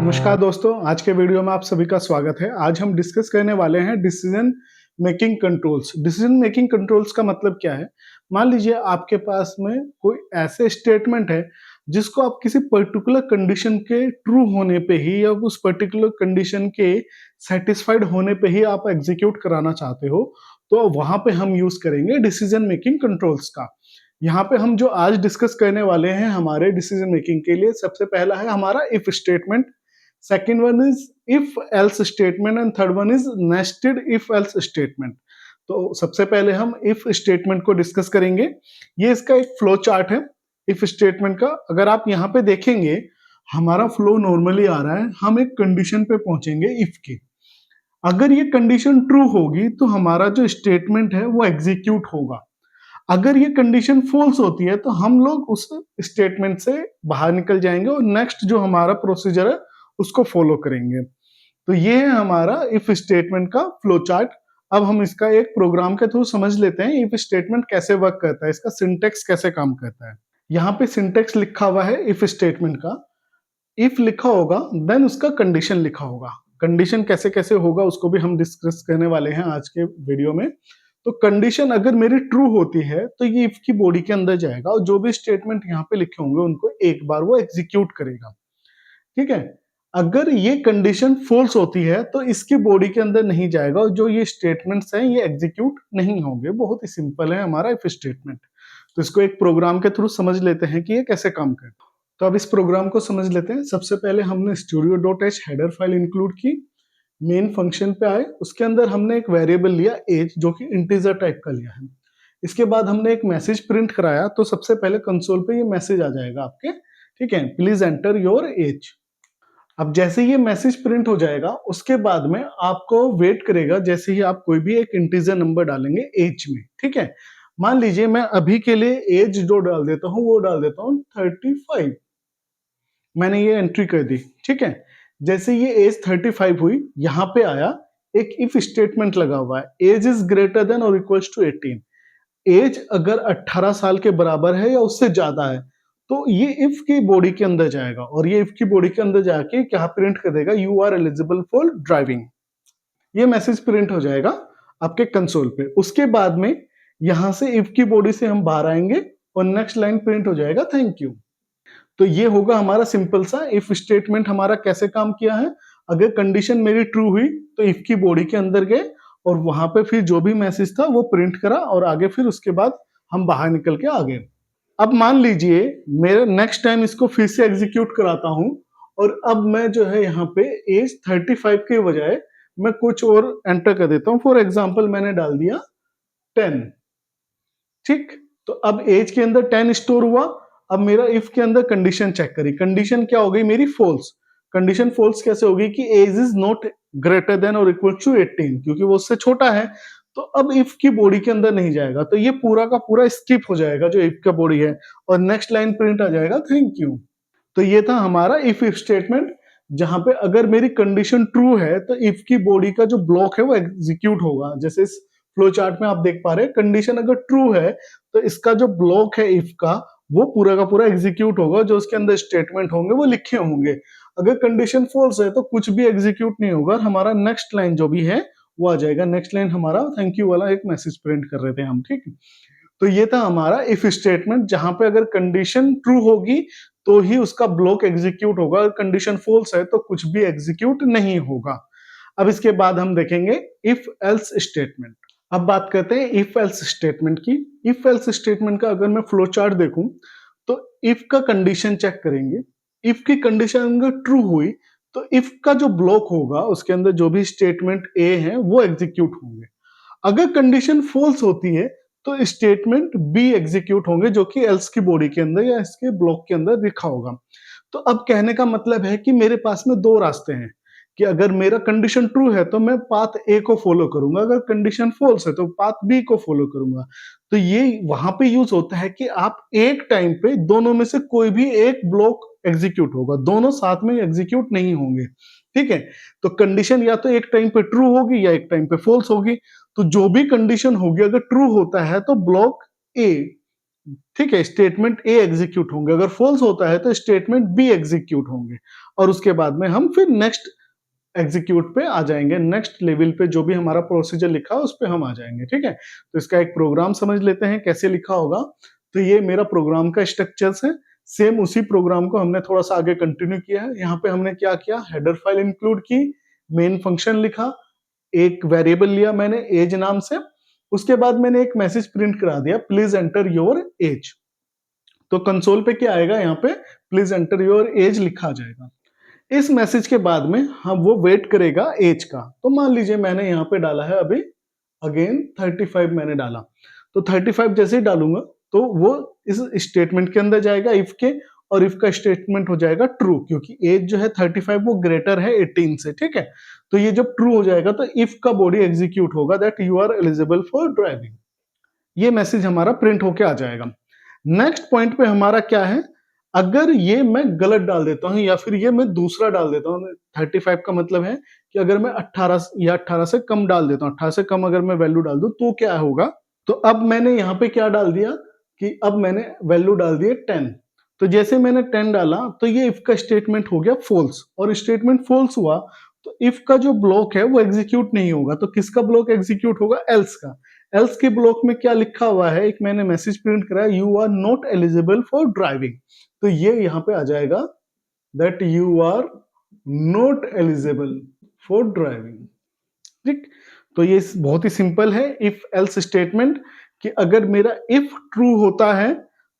नमस्कार दोस्तों, आज के वीडियो में आप सभी का स्वागत है। आज हम डिस्कस करने वाले हैं decision making controls. Decision making controls का मतलब क्या है? मान लीजिए आपके पास में कोई ऐसे स्टेटमेंट है जिसको आप किसी पर्टिकुलर कंडीशन के ट्रू होने पे ही या उस पर्टिकुलर कंडीशन के सेटिस्फाइड होने पे ही आप एग्जीक्यूट कराना चाहते हो, तो वहां पे हम यूज करेंगे डिसीजन मेकिंग कंट्रोल्स का। यहाँ पे हम जो आज डिस्कस करने वाले हैं हमारे डिसीजन मेकिंग के लिए, सबसे पहला है हमारा if statement. Second one is if else statement and third one is nested if else statement। तो सबसे पहले हम if statement को डिस्कस करेंगे। ये इसका एक फ्लो चार्ट है if statement का। अगर आप यहाँ पे देखेंगे हमारा फ्लो नॉर्मली आ रहा है, हम एक कंडीशन पे पहुंचेंगे if की। अगर ये कंडीशन ट्रू होगी तो हमारा जो स्टेटमेंट है वो एग्जीक्यूट होगा। अगर ये कंडीशन फॉल्स होती है तो हम लोग उस स्टेटमेंट से बाहर निकल जाएंगे और नेक्स्ट जो हमारा प्रोसीजर है उसको फॉलो करेंगे। तो ये है हमारा इफ स्टेटमेंट का फ्लो चार्ट। अब हम इसका एक प्रोग्राम के थ्रू समझ लेते हैं इफ स्टेटमेंट कैसे वर्क करता है, इसका सिंटेक्स कैसे काम करता है। यहाँ पे सिंटेक्स लिखा हुआ है इफ स्टेटमेंट का। इफ लिखा होगा देन उसका कंडीशन लिखा होगा। कंडीशन कैसे कैसे होगा उसको भी हम डिस्कस करने वाले हैं आज के वीडियो में। तो कंडीशन अगर मेरी ट्रू होती है तो ये इफ की बॉडी के अंदर जाएगा और जो भी स्टेटमेंट यहाँ पे लिखे होंगे उनको एक बार वो एग्जीक्यूट करेगा। ठीक है। अगर ये कंडीशन फॉल्स होती है तो इसकी बॉडी के अंदर नहीं जाएगा और जो ये स्टेटमेंट्स हैं ये एग्जीक्यूट नहीं होंगे। बहुत ही सिंपल है हमारा इफ स्टेटमेंट। तो इसको एक प्रोग्राम के थ्रू समझ लेते हैं कि ये कैसे काम करता है। तो अब इस प्रोग्राम को समझ लेते हैं। सबसे पहले हमने studio.h हेडर फाइल इंक्लूड की, मेन फंक्शन पे आए, उसके अंदर हमने एक वेरिएबल लिया एज जो कि इंटीजर टाइप का लिया है। इसके बाद हमने एक मैसेज प्रिंट कराया। तो सबसे पहले कंसोल पे ये मैसेज आ जाएगा आपके, ठीक है, प्लीज एंटर योर एज। अब जैसे ये मैसेज प्रिंट हो जाएगा उसके बाद में आपको वेट करेगा जैसे ही आप कोई भी एक इंटीजर नंबर डालेंगे एज में। ठीक है। मान लीजिए मैं अभी के लिए एज जो डाल देता हूं वो डाल देता हूं 35। मैंने ये एंट्री कर दी। ठीक है। जैसे ये एज 35 हुई, यहां पे आया एक इफ स्टेटमेंट लगा हुआ है, एज इज ग्रेटर देन और इक्वल्स टू 18। एज अगर 18 साल के बराबर है या उससे ज्यादा है तो ये इफ की बॉडी के अंदर जाएगा और ये इफ की बॉडी के अंदर जाके क्या प्रिंट कर देगा, you are eligible for driving. ये मैसेज प्रिंट हो जाएगा आपके कंसोल पे। उसके बाद में यहां से इफ की बॉडी से हम बाहर आएंगे और नेक्स्ट लाइन प्रिंट हो जाएगा थैंक यू। तो ये होगा हमारा सिंपल सा इफ स्टेटमेंट। हमारा कैसे काम किया है, अगर कंडीशन मेरी ट्रू हुई तो इफ की बॉडी के अंदर गए और वहां पे फिर जो भी मैसेज था वो प्रिंट करा और आगे फिर उसके बाद हम बाहर निकल के आ गए। अब मान लीजिए मेरे नेक्स्ट टाइम इसको फिर से एग्जीक्यूट कराता हूं और अब मैं जो है यहाँ पे एज 35 के बजाय मैं कुछ और एंटर कर देता हूं। फॉर एग्जाम्पल मैंने डाल दिया 10। ठीक। तो अब एज के अंदर 10 स्टोर हुआ। अब मेरा इफ के अंदर कंडीशन चेक करी, कंडीशन क्या हो गई मेरी, फॉल्स। कंडीशन फॉल्स कैसे होगी कि age is not greater than और इक्वल टू 18, क्योंकि वो उससे छोटा है। तो अब इफ की बॉडी के अंदर नहीं जाएगा, तो ये पूरा का पूरा स्किप हो जाएगा जो इफ का बॉडी है और नेक्स्ट लाइन प्रिंट आ जाएगा थैंक यू। तो ये था हमारा इफ स्टेटमेंट, जहां पे अगर मेरी कंडीशन ट्रू है तो इफ की बॉडी का जो ब्लॉक है वो एग्जीक्यूट होगा। जैसे इस फ्लो चार्ट में आप देख पा रहे हैं, कंडीशन अगर ट्रू है तो इसका जो ब्लॉक है इफ का वो पूरा का पूरा एग्जीक्यूट होगा, जो उसके अंदर स्टेटमेंट होंगे वो लिखे होंगे। अगर कंडीशन फॉल्स है तो कुछ भी एग्जीक्यूट नहीं होगा, हमारा नेक्स्ट लाइन जो भी है वो आ जाएगा। नेक्स्ट लाइन हमारा थैंक यू वाला एक मैसेज प्रिंट कर रहे थे हम। ठीक। तो ये था हमारा इफ स्टेटमेंट, जहां पे अगर कंडीशन ट्रू होगी तो ही उसका ब्लॉक एग्जीक्यूट होगा, अगर कंडीशन फॉल्स है तो कुछ भी एग्जीक्यूट नहीं होगा। अब इसके बाद हम देखेंगे इफ एल्स स्टेटमेंट। अब बात करते हैं इफ एल्स स्टेटमेंट की। इफ एल्स स्टेटमेंट का अगर मैं फ्लो चार्ट देखूं तो इफ का कंडीशन चेक करेंगे। इफ की कंडीशन अगर ट्रू हुई तो इफ का जो ब्लॉक होगा उसके अंदर जो भी स्टेटमेंट ए है वो एग्जीक्यूट होंगे। अगर कंडीशन फॉल्स होती है तो स्टेटमेंट बी एग्जीक्यूट होंगे, जो कि एल्स की बॉडी के अंदर या इसके ब्लॉक के अंदर लिखा होगा। तो अब कहने का मतलब है कि मेरे पास में दो रास्ते हैं कि अगर मेरा कंडीशन ट्रू है तो मैं पाथ ए को फॉलो करूंगा, अगर कंडीशन फॉल्स है तो पाथ बी को फॉलो करूंगा। तो ये वहां पे यूज होता है कि आप एक टाइम पे दोनों में से कोई भी एक ब्लॉक एग्जीक्यूट होगा, दोनों साथ में एग्जीक्यूट नहीं होंगे। ठीक है। तो कंडीशन या तो एक टाइम पे ट्रू होगी या एक टाइम पे फॉल्स होगी। तो जो भी कंडीशन होगी अगर ट्रू होता है तो ब्लॉक ए, ठीक है, स्टेटमेंट ए एग्जीक्यूट होंगे, अगर फॉल्स होता है तो स्टेटमेंट बी एग्जीक्यूट होंगे। और उसके बाद में हम फिर नेक्स्ट एग्जीक्यूट पे आ जाएंगे, नेक्स्ट लेवल पे जो भी हमारा प्रोसीजर लिखा है उस पे हम आ जाएंगे। ठीक है, तो इसका एक प्रोग्राम समझ लेते हैं कैसे लिखा होगा। तो ये मेरा प्रोग्राम का स्ट्रक्चर्स है। सेम उसी प्रोग्राम को हमने थोड़ा सा आगे कंटिन्यू किया है। यहाँ पे हमने क्या किया, हेडर फाइल इंक्लूड की, मेन फंक्शन लिखा, एक वेरिएबल लिया मैंने एज नाम से, उसके बाद मैंने एक मैसेज प्रिंट करा दिया, प्लीज एंटर योर एज। तो कंसोल पे क्या आएगा, यहाँ पे प्लीज एंटर योर एज लिखा जाएगा। इस मैसेज के बाद में हम वो वेट करेगा एज का। तो मान लीजिए मैंने यहाँ पे डाला है अभी अगेन 35 मैंने डाला, तो 35 जैसे ही डालूंगा तो वो इस स्टेटमेंट के अंदर जाएगा इफ के, और इफ का स्टेटमेंट हो जाएगा ट्रू, क्योंकि एज जो है 35 वो ग्रेटर है 18 से। ठीक है, तो ये जब ट्रू हो जाएगा तो इफ का बॉडी एग्जीक्यूट होगा that you are eligible for driving. ये मैसेज हमारा प्रिंट होके आ जाएगा। नेक्स्ट पॉइंट पे हमारा क्या है, अगर ये मैं गलत डाल देता हूं या फिर ये मैं दूसरा डाल देता हूं, 35 का मतलब है कि अगर मैं 18 या 18 से कम डाल देता हूं, 18 से कम अगर मैं वैल्यू डाल दूं तो क्या होगा। तो अब मैंने यहाँ पे क्या डाल दिया कि अब मैंने वैल्यू डाल दिए 10। तो जैसे मैंने 10 डाला तो ये इफ का स्टेटमेंट हो गया फॉल्स, और स्टेटमेंट फॉल्स हुआ तो इफ का जो ब्लॉक है वो एग्जीक्यूट नहीं होगा। तो किसका ब्लॉक एग्जीक्यूट होगा, एल्स का। एल्स के ब्लॉक में क्या लिखा हुआ है, एक मैंने मैसेज प्रिंट कराया, you are not eligible for driving. तो ये यहाँ पे आ जाएगा that you are not eligible for driving. ठीक, तो ये बहुत ही सिंपल है इफ एल्स स्टेटमेंट, कि अगर मेरा इफ ट्रू होता है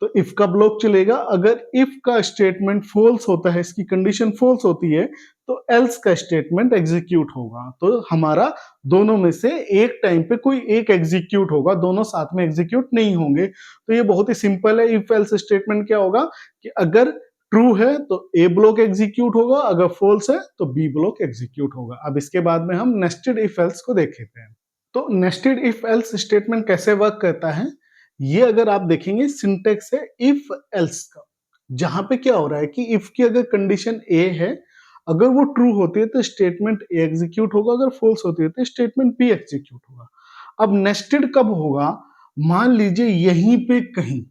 तो इफ का ब्लॉक चलेगा, अगर इफ का स्टेटमेंट फॉल्स होता है, इसकी कंडीशन फॉल्स होती है तो एल्स का स्टेटमेंट एग्जीक्यूट होगा। तो हमारा दोनों में से एक टाइम पे कोई एक एग्जीक्यूट होगा, दोनों साथ में एग्जीक्यूट नहीं होंगे। तो ये बहुत ही सिंपल है। इफ एल्स स्टेटमेंट क्या होगा कि अगर ट्रू है तो ए ब्लॉक एग्जीक्यूट होगा, अगर फॉल्स है तो बी ब्लॉक एग्जीक्यूट होगा। अब इसके बाद में हम नेस्टेड इफ एल्स को देखेते हैं। तो नेस्टेड इफ एल्स स्टेटमेंट कैसे वर्क करता है, ये अगर आप देखेंगे सिंटेक्स है इफ एल्स का, जहां पे क्या हो रहा है कि इफ की अगर कंडीशन ए है, अगर वो ट्रू होती है तो स्टेटमेंट ए एग्जीक्यूट होगा, अगर फॉल्स होती है तो स्टेटमेंट बी एग्जीक्यूट होगा। अब नेस्टेड कब होगा, मान लीजिए यहीं पे कहीं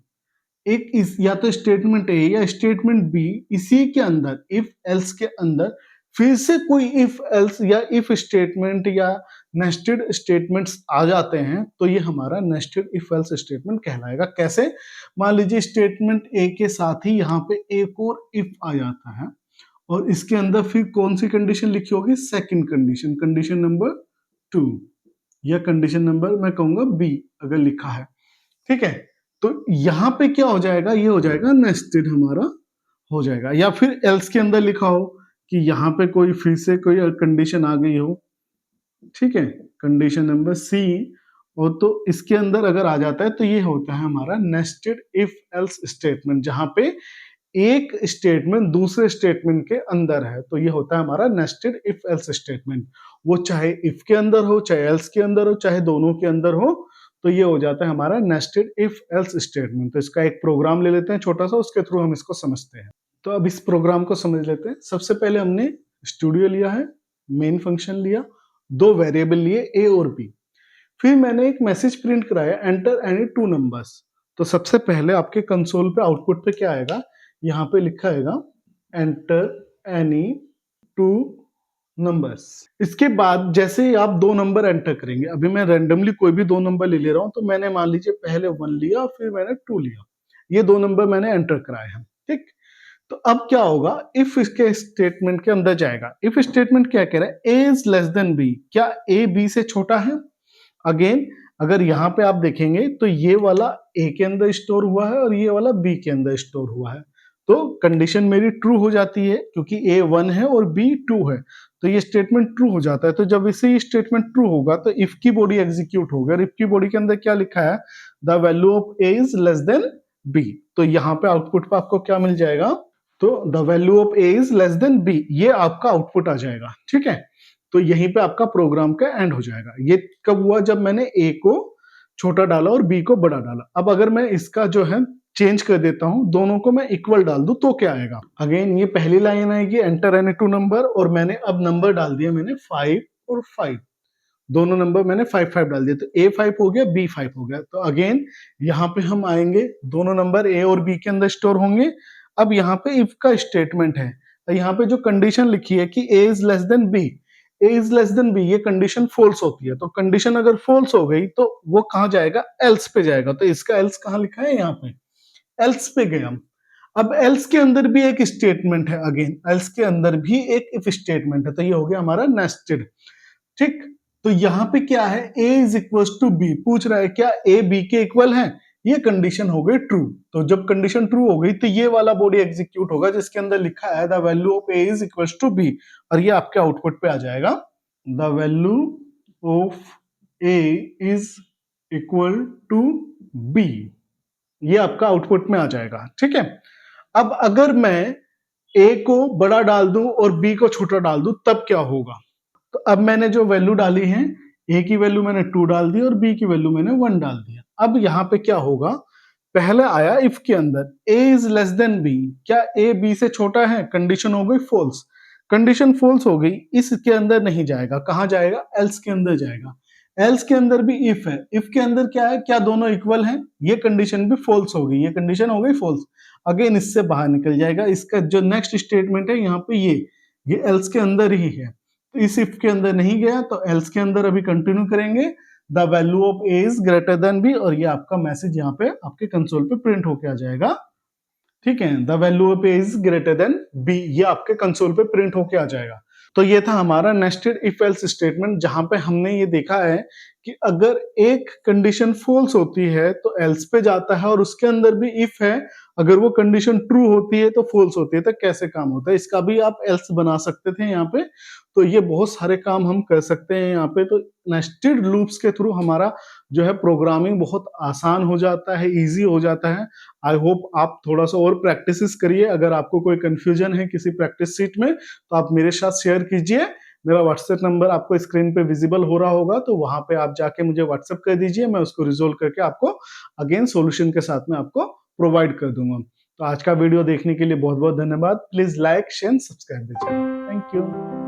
एक इस या तो स्टेटमेंट ए या स्टेटमेंट बी, इसी के अंदर इफ एल्स के अंदर फिर से कोई इफ एल्स या इफ स्टेटमेंट या नेस्टेड स्टेटमेंट्स आ जाते हैं, तो ये हमारा नेस्टेड इफ एल्स स्टेटमेंट कहलाएगा। कैसे, मान लीजिए स्टेटमेंट ए के साथ ही यहाँ पे एक और इफ आ जाता है, और इसके अंदर फिर कौन सी कंडीशन लिखी होगी, सेकंड कंडीशन, कंडीशन नंबर 2, या कंडीशन नंबर मैं कहूंगा बी अगर लिखा है। ठीक है, तो यहां पे क्या हो जाएगा, ये हो जाएगा नेस्टेड हमारा हो जाएगा। या फिर एल्स के अंदर लिखा हो कि यहाँ पे कोई फिर से कोई कंडीशन आ गई हो, ठीक है, कंडीशन नंबर सी, और तो इसके अंदर अगर आ जाता है तो ये होता है हमारा नेस्टेड इफ एल्स स्टेटमेंट, जहां पे एक स्टेटमेंट दूसरे स्टेटमेंट के अंदर है। तो ये होता है हमारा नेस्टेड इफ एल्स स्टेटमेंट। वो चाहे इफ के अंदर हो, चाहे एल्स के अंदर हो, चाहे दोनों के अंदर हो, तो ये हो जाता है हमारा नेस्टेड इफ एल्स स्टेटमेंट। तो इसका एक प्रोग्राम ले लेते हैं छोटा सा, उसके थ्रू हम इसको समझते हैं। तो अब इस प्रोग्राम को समझ लेते हैं। सबसे पहले हमने स्टूडियो लिया है, मेन फंक्शन लिया, दो वेरिएबल लिए ए और बी, फिर मैंने एक मैसेज प्रिंट कराया, एंटर एनी टू नंबर्स। तो सबसे पहले आपके कंसोल पे आउटपुट पे क्या आएगा, यहाँ पे लिखा आएगा एंटर एनी टू नंबर्स। इसके बाद जैसे ही आप दो नंबर एंटर करेंगे, अभी मैं रैंडमली कोई भी दो नंबर ले ले रहा हूं, तो मैंने मान लीजिए पहले 1 लिया, फिर मैंने 2 लिया, ये दो नंबर मैंने एंटर कराए हैं। ठीक, तो अब क्या होगा, इफ इसके स्टेटमेंट के अंदर जाएगा। इफ स्टेटमेंट क्या कह रहा है, ए इज लेस देन बी, क्या ए बी से छोटा है। अगेन अगर यहाँ पे आप देखेंगे तो ये वाला ए के अंदर स्टोर हुआ है और ये वाला बी के अंदर स्टोर हुआ है, तो कंडीशन मेरी ट्रू हो जाती है, क्योंकि ए 1 है और बी 2 है, तो ये स्टेटमेंट ट्रू हो जाता है। तो जब इसे ये स्टेटमेंट ट्रू होगा तो इफ की बॉडी एग्जीक्यूट होगा। इफ की बॉडी के अंदर क्या लिखा है, the value of A is less than B, तो यहाँ पे आउटपुट पे आपको क्या मिल जाएगा, तो the value of A is less than B, ये आपका आउटपुट आ जाएगा। ठीक है, तो यहीं पे आपका प्रोग्राम का एंड हो जाएगा। ये कब हुआ, जब मैंने ए को छोटा डाला और बी को बड़ा डाला। अब अगर मैं इसका जो है चेंज कर देता हूं, दोनों को मैं इक्वल डाल दूं, तो क्या आएगा, अगेन ये पहली लाइन आएगी एंटर एनी टू नंबर, और मैंने अब नंबर डाल दिया, मैंने 5 और 5, दोनों नंबर मैंने 5 डाल दिया, तो ए 5 हो गया, बी 5 हो गया। तो अगेन यहाँ पे हम आएंगे, दोनों नंबर ए और बी के अंदर स्टोर होंगे। अब यहाँ पे इफ का स्टेटमेंट है, यहाँ पे जो कंडीशन लिखी है कि A is less than B, A is less than B, ये कंडीशन फॉल्स होती है। तो कंडीशन अगर फॉल्स हो गई तो वो कहाँ जाएगा, एल्स पे जाएगा। तो इसका एल्स कहाँ लिखा है, यहाँ पे एल्स पे गए हम। अब एल्स के अंदर भी एक स्टेटमेंट है, अगेन एल्स के अंदर भी एक इफ स्टेटमेंट है। तो ये हो गया हमारा नेस्टेड। ठीक, तो यहाँ पे क्या है, a is equal to B, पूछ रहा है क्या a b के इक्वल है, ये कंडीशन हो गई ट्रू। तो जब कंडीशन ट्रू हो गई तो ये वाला बॉडी एग्जीक्यूट होगा जिसके अंदर लिखा है the value of a is equal to b, और ये आपके आउटपुट पे आ जाएगा the value of a is equal to b, ये आपका आउटपुट में आ जाएगा। ठीक है, अब अगर मैं a को बड़ा डाल दूं और b को छोटा डाल दूं तब क्या होगा। तो अब मैंने जो वैल्यू डाली है, ए की वैल्यू मैंने 2 डाल दी और बी की वैल्यू मैंने 1 डाल दिया। अब यहाँ पे क्या होगा, पहले आया इफ के अंदर ए इज लेस देन बी, क्या ए बी से छोटा है, कंडीशन हो गई फॉल्स। कंडीशन फॉल्स हो गई, इसके अंदर नहीं जाएगा, कहाँ जाएगा, एल्स के अंदर जाएगा। एल्स के अंदर भी इफ है, इफ के अंदर क्या है, क्या दोनों इक्वल हैं, ये कंडीशन भी फॉल्स हो गई, ये कंडीशन हो गई फॉल्स। अगेन इससे बाहर निकल जाएगा, इसका जो नेक्स्ट स्टेटमेंट है यहाँ पे ये एल्स के अंदर ही है। तो इस इफ के अंदर नहीं गया तो एल्स के अंदर अभी कंटिन्यू करेंगे, the value of A is greater than B, और ये आपका मैसेज यहाँ पे आपके कंसोल पे प्रिंट होके आ जाएगा। ठीक है, the value of A is greater than B, ये आपके कंसोल पे प्रिंट होके आ जाएगा। तो ये था हमारा नेस्टेड इफ एल्स स्टेटमेंट, जहां पे हमने ये देखा है कि अगर एक कंडीशन फॉल्स होती है तो एल्स पे जाता है, और उसके अंदर भी इफ है, अगर वो कंडीशन ट्रू होती है तो फॉल्स होती है। तो कैसे काम होता है, इसका भी आप एल्स बना सकते थे यहाँ पे। तो ये बहुत सारे काम हम कर सकते हैं यहाँ पे। तो नेस्टेड लूप्स के थ्रू हमारा जो है प्रोग्रामिंग बहुत आसान हो जाता है, इजी हो जाता है। आई होप आप थोड़ा सा और प्रैक्टिस करिए। अगर आपको कोई कंफ्यूजन है किसी प्रैक्टिस सीट में तो आप मेरे साथ शेयर कीजिए। मेरा व्हाट्सएप नंबर आपको स्क्रीन पे विजिबल हो रहा होगा, तो वहां पे आप जाके मुझे व्हाट्सएप कर दीजिए, मैं उसको रिजोल्व करके आपको अगेन सॉल्यूशन के साथ में आपको प्रोवाइड कर दूंगा। तो आज का वीडियो देखने के लिए बहुत बहुत धन्यवाद। प्लीज लाइक शेयर सब्सक्राइब दीजिए। Thank you.